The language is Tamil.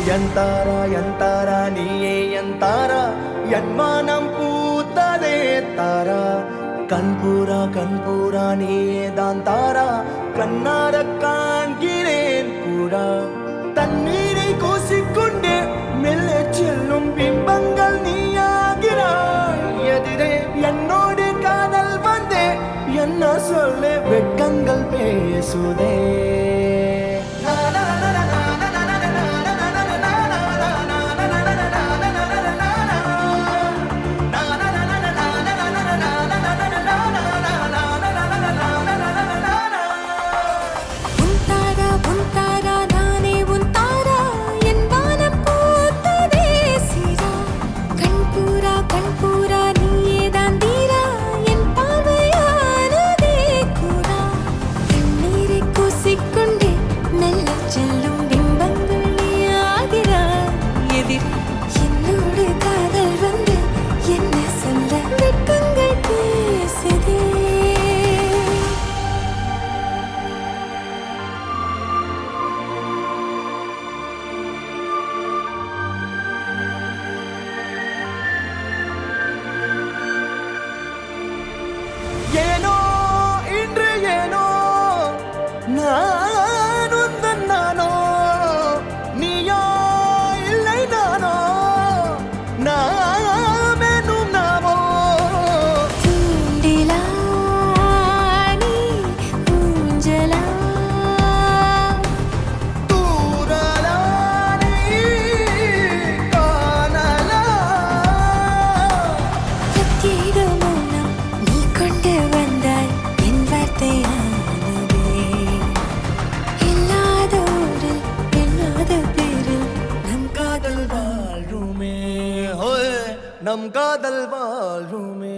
ಎಂತಾರ ನೀಯೇ ಎಂತಾರ ಎನ್ಮಾನಂ பூத்ததே தாரா கண்பூரா நீயே தான் தாரா கண்ணார காண்கிறேன் பூரா தண்ணீரை கூசிக்கொண்டே மெல்ல செல்லும் பிம்பங்கள் நீயாகிறாய் எதிரே என்னோடு காதல் வந்தே என்ன சொல்ல வெட்கங்கள் பேசுதே ஏனோ இன்று ஏனோ நான் உந்தன் நானோ நீயோ இல்லை நானோ நாமெனும் நாமோ தூண்டிலா நீ ஊஞ்சலா தூரலா நீ காணலா பிரத்யேக மௌனம் நீ கொண்டு வந்தாய் என் வார்த்தையானதே இல்லாத ஊரில் எண்ணாத பேரில் நம் காதல் வாழ்வுமே நம் காதல் வாழ்வுமே